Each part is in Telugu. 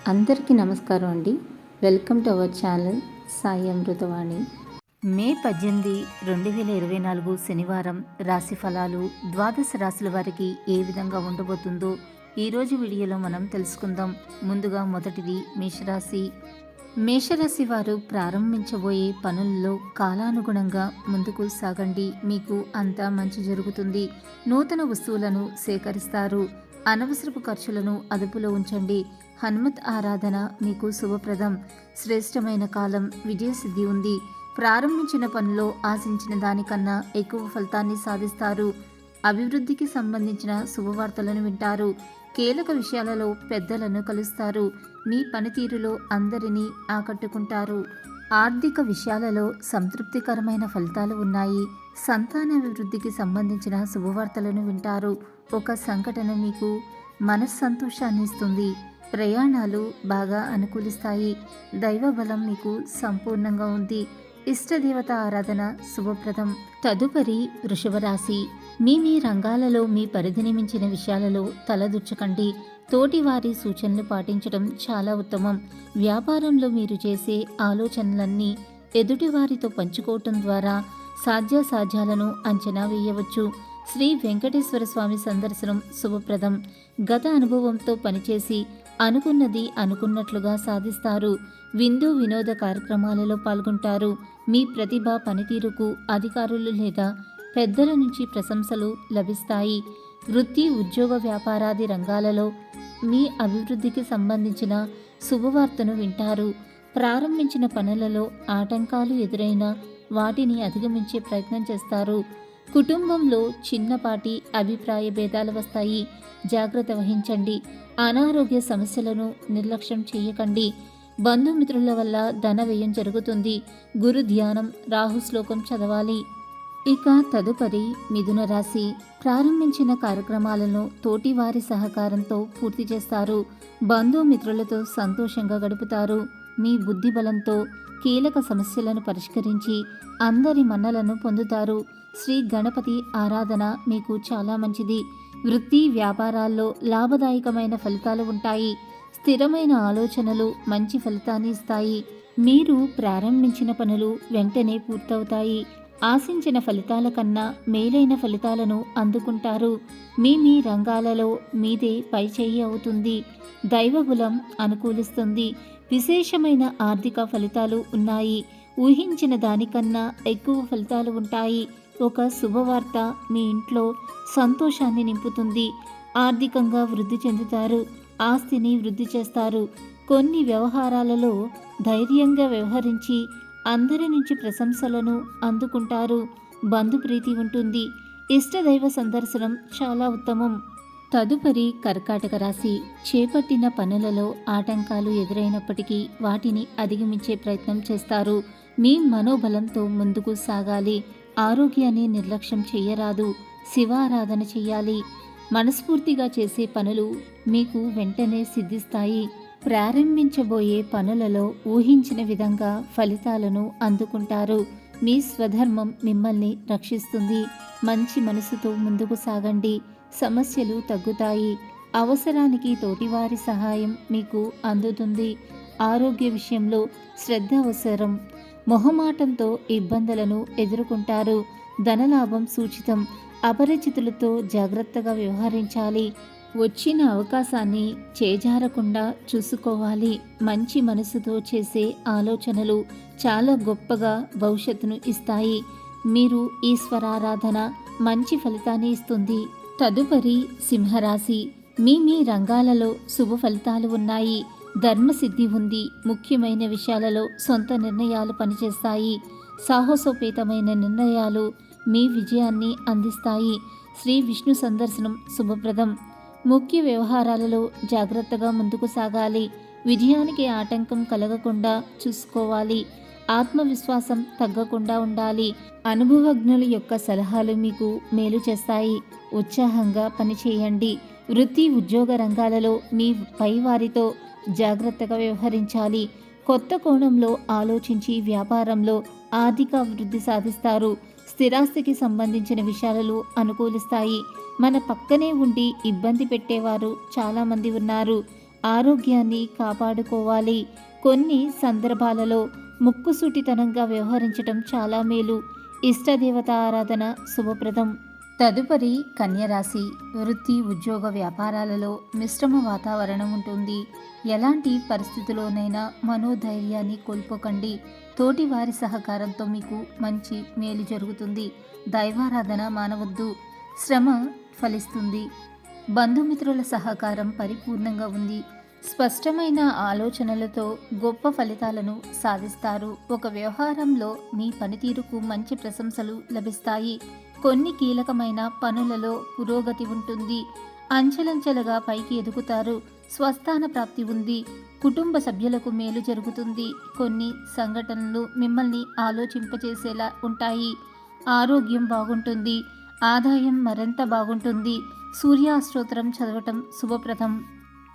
అందరికీ నమస్కారం అండి. Welcome to our channel Sai Amruthavani. May 18, 2024 శనివారం రాశి ఫలాలు ద్వాదశ రాశుల వారికి ఏ విధంగా ఉండబోతుందో ఈరోజు వీడియోలో మనం తెలుసుకుందాం. ముందుగా మొదటిది మేషరాశి. మేషరాశి వారు ప్రారంభించబోయే పనుల్లో కాలానుగుణంగా ముందుకు సాగండి. మీకు అంతా మంచి జరుగుతుంది. నూతన వస్తువులను సేకరిస్తారు. అనవసరపు ఖర్చులను అదుపులో ఉంచండి. హనుమత్ ఆరాధన మీకు శుభప్రదం. శ్రేష్టమైన కాలం. విజయసిద్ధి ఉంది. ప్రారంభించిన పనిలో ఆశించిన దానికన్నా ఎక్కువ ఫలితాన్ని సాధిస్తారు. అభివృద్ధికి సంబంధించిన శుభవార్తలను వింటారు. కీలక విషయాలలో పెద్దలను కలుస్తారు. మీ పనితీరులో అందరినీ ఆకట్టుకుంటారు. ఆర్థిక విషయాలలో సంతృప్తికరమైన ఫలితాలు ఉన్నాయి. సంతానాభివృద్ధికి సంబంధించిన శుభవార్తలను వింటారు. ఒక సంఘటన మీకు మనస్సంతోషాన్ని ఇస్తుంది. ప్రయాణాలు బాగా అనుకూలిస్తాయి. దైవబలం మీకు సంపూర్ణంగా ఉంది. ఇష్టదేవత ఆరాధన శుభప్రదం. తదుపరి వృషభ రాశి. మీ రంగాలలో మీ పరిధిని మించిన విషయాలలో తలదూర్చకండి. తోటివారి సూచనలు పాటించడం చాలా ఉత్తమం. వ్యాపారంలో మీరు చేసే ఆలోచనలన్నీ ఎదుటివారితో పంచుకోవటం ద్వారా సాధ్యాసాధ్యాలను అంచనా వేయవచ్చు. శ్రీ వెంకటేశ్వర స్వామి సందర్శనం శుభప్రదం. గత అనుభవంతో పనిచేసి అనుకున్నది అనుకున్నట్లుగా సాధిస్తారు. విందు వినోద కార్యక్రమాలలో పాల్గొంటారు. మీ ప్రతిభ పనితీరుకు అధికారులు లేదా పెద్దల నుంచి ప్రశంసలు లభిస్తాయి. వృత్తి ఉద్యోగ వ్యాపారాది రంగాలలో మీ అభివృద్ధికి సంబంధించిన శుభవార్తను వింటారు. ప్రారంభించిన పనులలో ఆటంకాలు ఎదురైనా వాటిని అధిగమించే ప్రయత్నం చేస్తారు. కుటుంబంలో చిన్నపాటి అభిప్రాయ భేదాలు వస్తాయి. జాగ్రత్త వహించండి. అనారోగ్య సమస్యలను నిర్లక్ష్యం చేయకండి. బంధుమిత్రుల వల్ల ధన వ్యయం జరుగుతుంది. గురు ధ్యానం, రాహు శ్లోకం చదవాలి. ఇక తదుపరి మిథున రాశి. ప్రారంభించిన కార్యక్రమాలను తోటివారి సహకారంతో పూర్తి చేస్తారు. బంధుమిత్రులతో సంతోషంగా గడుపుతారు. మీ బుద్ధి బలంతో కీలక సమస్యలను పరిష్కరించి అందరి మన్నలను పొందుతారు. శ్రీ గణపతి ఆరాధన మీకు చాలా మంచిది. వృత్తి వ్యాపారాల్లో లాభదాయకమైన ఫలితాలు ఉంటాయి. స్థిరమైన ఆలోచనలు మంచి ఫలితాన్ని ఇస్తాయి. మీరు ప్రారంభించిన పనులు వెంటనే పూర్తవుతాయి. ఆశించిన ఫలితాల కన్నా మేలైన ఫలితాలను అందుకుంటారు. మీ రంగాలలో మీదే పైచేయి అవుతుంది. దైవబలం అనుకూలిస్తుంది. విశేషమైన ఆర్థిక ఫలితాలు ఉన్నాయి. ఊహించిన దానికన్నా ఎక్కువ ఫలితాలు ఉంటాయి. ఒక శుభవార్త మీ ఇంట్లో సంతోషాన్ని నింపుతుంది. ఆర్థికంగా వృద్ధి చెందుతారు. ఆస్తిని వృద్ధి చేస్తారు. కొన్ని వ్యవహారాలలో ధైర్యంగా వ్యవహరించి అందరి నుంచి ప్రశంసలను అందుకుంటారు. బంధుప్రీతి ఉంటుంది. ఇష్టదైవ సందర్శనం చాలా ఉత్తమం. తదుపరి కర్కాటక రాశి. చేపట్టిన పనులలో ఆటంకాలు ఎదురైనప్పటికీ వాటిని అధిగమించే ప్రయత్నం చేస్తారు. మీ మనోబలంతో ముందుకు సాగాలి. ఆరోగ్యాన్ని నిర్లక్ష్యం చేయరాదు. శివారాధన చేయాలి. మనస్ఫూర్తిగా చేసే పనులు మీకు వెంటనే సిద్ధిస్తాయి. ప్రారంభించబోయే పనులలో ఊహించిన విధంగా ఫలితాలను అందుకుంటారు. మీ స్వధర్మం మిమ్మల్ని రక్షిస్తుంది. మంచి మనసుతో ముందుకు సాగండి. సమస్యలు తగ్గుతాయి. అవసరానికి తోటివారి సహాయం మీకు అందుతుంది. ఆరోగ్య విషయంలో శ్రద్ధ అవసరం. మొహమాటంతో ఇబ్బందులను ఎదుర్కొంటారు. ధనలాభం సూచితం. అపరిచితులతో జాగ్రత్తగా వ్యవహరించాలి. వచ్చిన అవకాశాన్ని చేజారకుండా చూసుకోవాలి. మంచి మనసుతో చేసే ఆలోచనలు చాలా గొప్పగా భవిష్యత్తును ఇస్తాయి. మీరు ఈశ్వరారాధన మంచి ఫలితాన్ని ఇస్తుంది. తదుపరి సింహరాశి. మీ రంగాలలో శుభ ఫలితాలు ఉన్నాయి. ధర్మసిద్ధి ఉంది. ముఖ్యమైన విషయాలలో సొంత నిర్ణయాలు పనిచేస్తాయి. సాహసోపేతమైన నిర్ణయాలు మీ విజయాన్ని అందిస్తాయి. శ్రీ విష్ణు సందర్శనం శుభప్రదం. ముఖ్య వ్యవహారాలలో జాగ్రత్తగా ముందుకు సాగాలి. విజయానికి ఆటంకం కలగకుండా చూసుకోవాలి. ఆత్మవిశ్వాసం తగ్గకుండా ఉండాలి. అనుభవజ్ఞుల యొక్క సలహాలు మీకు మేలు చేస్తాయి. ఉత్సాహంగా పనిచేయండి. వృత్తి ఉద్యోగ రంగాలలో మీ పైవారితో జాగ్రత్తగా వ్యవహరించాలి. కొత్త కోణంలో ఆలోచించి వ్యాపారంలో ఆర్థిక అభివృద్ధి సాధిస్తారు. స్థిరాస్తికి సంబంధించిన విషయాలు అనుకూలిస్తాయి. మన పక్కనే ఉండి ఇబ్బంది పెట్టేవారు చాలామంది ఉన్నారు. ఆరోగ్యాన్ని కాపాడుకోవాలి. కొన్ని సందర్భాలలో ముక్కుసూటితనంగా వ్యవహరించటం చాలా మేలు. ఇష్టదేవత ఆరాధన శుభప్రదం. తదుపరి కన్యరాశి. వృత్తి, ఉద్యోగ, వ్యాపారాలలో మిశ్రమ వాతావరణం ఉంటుంది. ఎలాంటి పరిస్థితుల్లోనైనా మనోధైర్యాన్ని కోల్పోకండి. తోటి వారి సహకారంతో మీకు మంచి మేలు జరుగుతుంది. దైవారాధన మానవద్దు, శ్రమ ఫలిస్తుంది. బంధుమిత్రుల సహకారం పరిపూర్ణంగా ఉంది. స్పష్టమైన ఆలోచనలతో గొప్ప ఫలితాలను సాధిస్తారు. ఒక వ్యవహారంలో మీ పనితీరుకు మంచి ప్రశంసలు లభిస్తాయి. కొన్ని కీలకమైన పనులలో పురోగతి ఉంటుంది. అంచెలంచెలుగా పైకి ఎదుగుతారు. స్వస్థాన ప్రాప్తి ఉంది. కుటుంబ సభ్యులకు మేలు జరుగుతుంది. కొన్ని సంఘటనలు మిమ్మల్ని ఆలోచింపచేసేలా ఉంటాయి. ఆరోగ్యం బాగుంటుంది. ఆదాయం మరింత బాగుంటుంది. సూర్యాస్తోత్రం చదవటం శుభప్రదం.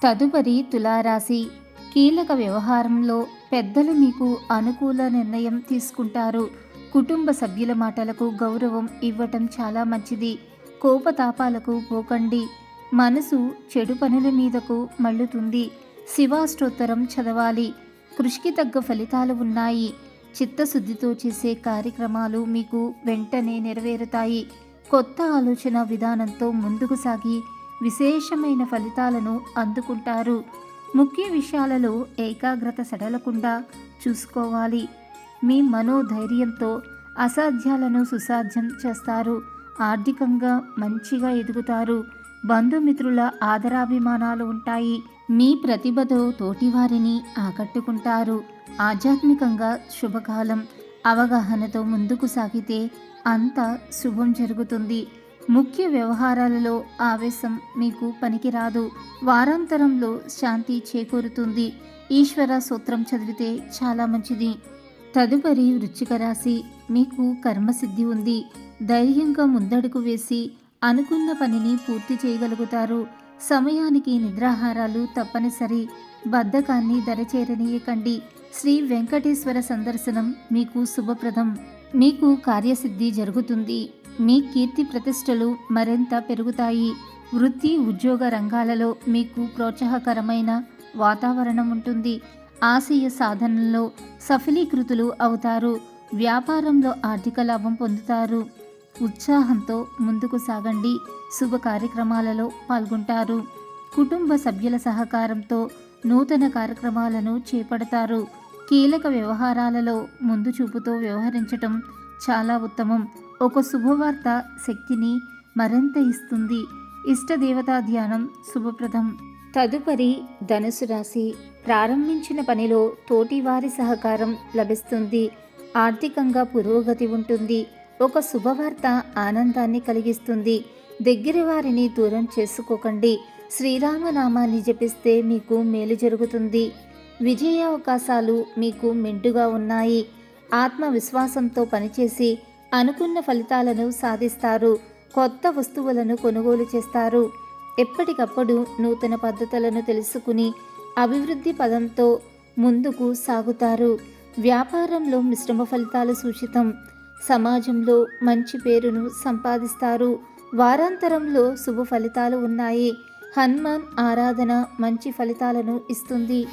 తదుపరి తులారాశి. కీలక వ్యవహారంలో పెద్దలు మీకు అనుకూల నిర్ణయం తీసుకుంటారు. కుటుంబ సభ్యుల మాటలకు గౌరవం ఇవ్వటం చాలా మంచిది. కోపతాపాలకు పోకండి. మనసు చెడు పనుల మీదకు మళ్ళుతుంది. శివాష్టోత్తరం చదవాలి. కృషికి తగ్గ ఫలితాలు ఉన్నాయి. చిత్తశుద్ధితో చేసే కార్యక్రమాలు మీకు వెంటనే నెరవేరుతాయి. కొత్త ఆలోచన విధానంతో ముందుకు సాగి విశేషమైన ఫలితాలను అందుకుంటారు. ముఖ్య విషయాలలో ఏకాగ్రత సడలకుండా చూసుకోవాలి. మీ మనోధైర్యంతో అసాధ్యాలను సుసాధ్యం చేస్తారు. ఆర్థికంగా మంచిగా ఎదుగుతారు. బంధుమిత్రుల ఆదరాభిమానాలు ఉంటాయి. మీ ప్రతిభతో తోటివారిని ఆకట్టుకుంటారు. ఆధ్యాత్మికంగా శుభకాలం. అవగాహనతో ముందుకు సాగితే అంతా శుభం జరుగుతుంది. ముఖ్య వ్యవహారాలలో ఆవేశం మీకు పనికిరాదు. వారాంతరంలో శాంతి చేకూరుతుంది. ఈశ్వర సూత్రం చదివితే చాలా మంచిది. తదుపరి వృశ్చిక రాశి. మీకు కర్మసిద్ధి ఉంది. ధైర్యంగా ముందడుగు వేసి అనుకున్న పనిని పూర్తి చేయగలుగుతారు. సమయానికి నిద్రాహారాలు తప్పనిసరి. బద్ధకాన్ని దరచేరనీయకండి. శ్రీ వెంకటేశ్వర సందర్శనం మీకు శుభప్రదం. మీకు కార్యసిద్ధి జరుగుతుంది. మీ కీర్తి ప్రతిష్టలు మరింత పెరుగుతాయి. వృత్తి, ఉద్యోగ రంగాలలో మీకు ప్రోత్సాహకరమైన వాతావరణం ఉంటుంది. ఆశయ సాధనలో సఫలీకృతులు అవుతారు. వ్యాపారంలో ఆర్థిక లాభం పొందుతారు. ఉత్సాహంతో ముందుకు సాగండి. శుభ కార్యక్రమాలలో పాల్గొంటారు. కుటుంబ సభ్యుల సహకారంతో నూతన కార్యక్రమాలను చేపడతారు. కీలక వ్యవహారాలలో ముందు చూపుతో వ్యవహరించటం చాలా ఉత్తమం. ఒక శుభవార్త శక్తిని మరింత ఇస్తుంది. ఇష్టదేవతా ధ్యానం శుభప్రదం. తదుపరి ధనుసు రాశి. ప్రారంభించిన పనిలో తోటివారి సహకారం లభిస్తుంది. ఆర్థికంగా పురోగతి ఉంటుంది. ఒక శుభవార్త ఆనందాన్ని కలిగిస్తుంది. దగ్గర వారిని దూరం చేసుకోకండి. శ్రీరామనామాన్ని జపిస్తే మీకు మేలు జరుగుతుంది. విజయ అవకాశాలు మీకు మెండుగా ఉన్నాయి. ఆత్మవిశ్వాసంతో పనిచేసి అనుకున్న ఫలితాలను సాధిస్తారు. కొత్త వస్తువులను కొనుగోలు చేస్తారు. ఎప్పటికప్పుడు నూతన పద్ధతులను తెలుసుకుని అభివృద్ధి పదంతో ముందుకు సాగుతారు. వ్యాపారంలో మిశ్రమ ఫలితాలు సూచితం. సమాజంలో మంచి పేరును సంపాదిస్తారు. వారాంతరంలో శుభ ఫలితాలు ఉన్నాయి. హనుమాన్ ఆరాధన మంచి ఫలితాలను ఇస్తుంది.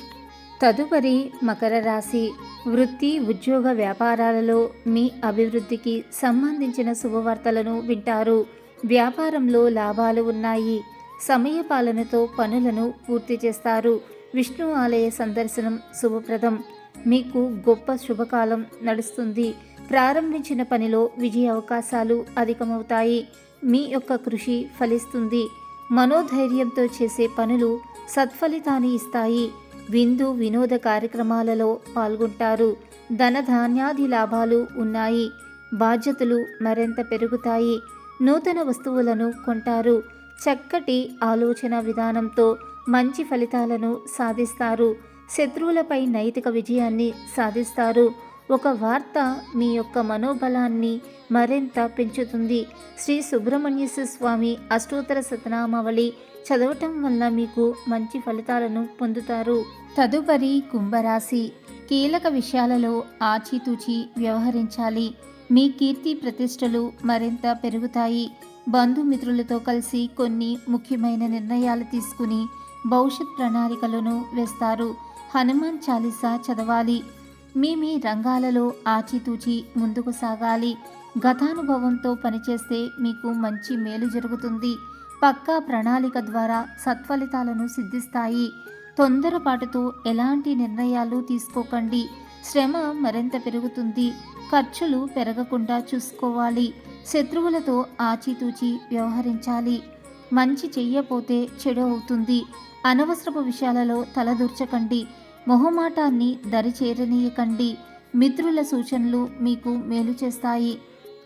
తదుపరి మకర రాశి. వృత్తి, ఉద్యోగ, వ్యాపారాలలో మీ అభివృద్ధికి సంబంధించిన శుభవార్తలను వింటారు. వ్యాపారంలో లాభాలు ఉన్నాయి. సమయపాలనతో పనులను పూర్తి చేస్తారు. విష్ణు ఆలయ సందర్శనం శుభప్రదం. మీకు గొప్ప శుభకాలం నడుస్తుంది. ప్రారంభించిన పనిలో విజయ అవకాశాలు అధికమవుతాయి. మీ యొక్క కృషి ఫలిస్తుంది. మనోధైర్యంతో చేసే పనులు సత్ఫలితాన్ని ఇస్తాయి. విందు, వినోద కార్యక్రమాలలో పాల్గొంటారు. ధనధాన్యాది లాభాలు ఉన్నాయి. బాధ్యతలు మరింత పెరుగుతాయి. నూతన వస్తువులను కొంటారు. చక్కటి ఆలోచన విధానంతో మంచి ఫలితాలను సాధిస్తారు. శత్రువులపై నైతిక విజయాన్ని సాధిస్తారు. ఒక వార్త మీ యొక్క మనోబలాన్ని మరింత పెంచుతుంది. శ్రీ సుబ్రహ్మణ్యేశ్వర స్వామి అష్టోత్తర శతనామావళి చదవటం వల్ల మీకు మంచి ఫలితాలను పొందుతారు. తదుపరి కుంభరాశి. కీలక విషయాలలో ఆచితూచి వ్యవహరించాలి. మీ కీర్తి ప్రతిష్టలు మరింత పెరుగుతాయి. బంధుమిత్రులతో కలిసి కొన్ని ముఖ్యమైన నిర్ణయాలు తీసుకుని భవిష్యత్ ప్రణాళికలను వేస్తారు. హనుమాన్ చాలీసా చదవాలి. మీ రంగాలలో ఆచితూచి ముందుకు సాగాలి. గతానుభవంతో పనిచేస్తే మీకు మంచి మేలు జరుగుతుంది. పక్కా ప్రణాళిక ద్వారా సత్ఫలితాలను సిద్ధిస్తాయి. తొందరపాటుతో ఎలాంటి నిర్ణయాలు తీసుకోకండి. శ్రమ మరింత పెరుగుతుంది. ఖర్చులు పెరగకుండా చూసుకోవాలి. శత్రువులతో ఆచితూచి వ్యవహరించాలి. మంచి చెయ్యపోతే చెడు అవుతుంది. అనవసరపు విషయాలలో తలదూర్చకండి. మొహమాటాన్ని దరిచేరనీయకండి. మిత్రుల సూచనలు మీకు మేలు చేస్తాయి.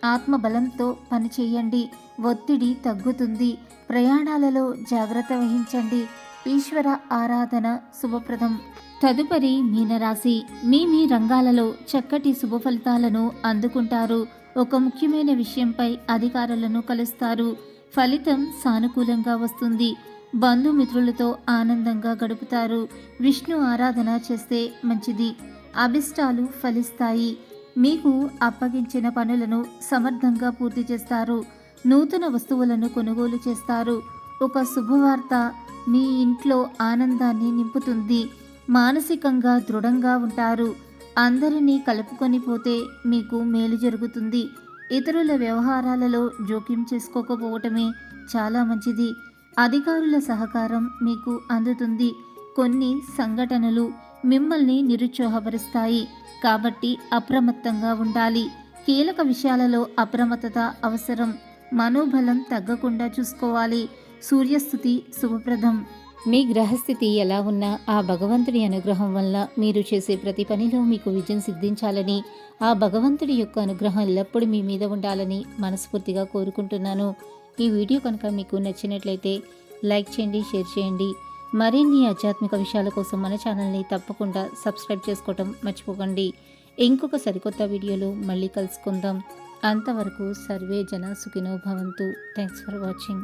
ఆత్మబలంతో పనిచేయండి. ఒత్తిడి తగ్గుతుంది. ప్రయాణాలలో జాగ్రత్త వహించండి. ఈశ్వర ఆరాధన శుభప్రదం. తదుపరి మీనరాశి. మీ రంగాలలో చక్కటి శుభ ఫలితాలను అందుకుంటారు. ఒక ముఖ్యమైన విషయంపై అధికారులను కలుస్తారు. ఫలితం సానుకూలంగా వస్తుంది. బంధుమిత్రులతో ఆనందంగా గడుపుతారు. విష్ణు ఆరాధన చేస్తే మంచిది. అభిష్టాలు ఫలిస్తాయి. మీకు అప్పగించిన పనులను సమర్థంగా పూర్తి చేస్తారు. నూతన వస్తువులను కొనుగోలు చేస్తారు. ఒక శుభవార్త మీ ఇంట్లో ఆనందాన్ని నింపుతుంది. మానసికంగా దృఢంగా ఉంటారు. అందరినీ కలుపుకొని పోతే మీకు మేలు జరుగుతుంది. ఇతరుల వ్యవహారాలలో జోక్యం చేసుకోకపోవటమే చాలా మంచిది. అధికారుల సహకారం మీకు అందుతుంది. కొన్ని సంఘటనలు మిమ్మల్ని నిరుత్సాహపరుస్తాయి కాబట్టి అప్రమత్తంగా ఉండాలి. కీలక విషయాలలో అప్రమత్తత అవసరం. మనోబలం తగ్గకుండా చూసుకోవాలి. సూర్యస్థుతి శుభప్రదం. మీ గ్రహస్థితి ఎలా ఉన్నా ఆ భగవంతుడి అనుగ్రహం వల్ల మీరు చేసే ప్రతి పనిలో మీకు విజయం సిద్ధించాలని, ఆ భగవంతుడి యొక్క అనుగ్రహం ఎల్లప్పుడూ మీ మీద ఉండాలని మనస్ఫూర్తిగా కోరుకుంటున్నాను. ఈ వీడియో కనుక మీకు నచ్చినట్లయితే లైక్ చేయండి, షేర్ చేయండి. మరిన్ని ఆధ్యాత్మిక విషయాల కోసం మన ఛానల్ని తప్పకుండా సబ్స్క్రైబ్ చేసుకోవటం మర్చిపోకండి. ఇంకొక సరికొత్త వీడియోలో మళ్ళీ కలుసుకుందాం. అంతవరకు సర్వే జన సుఖినో భవంతు. Thanks for watching.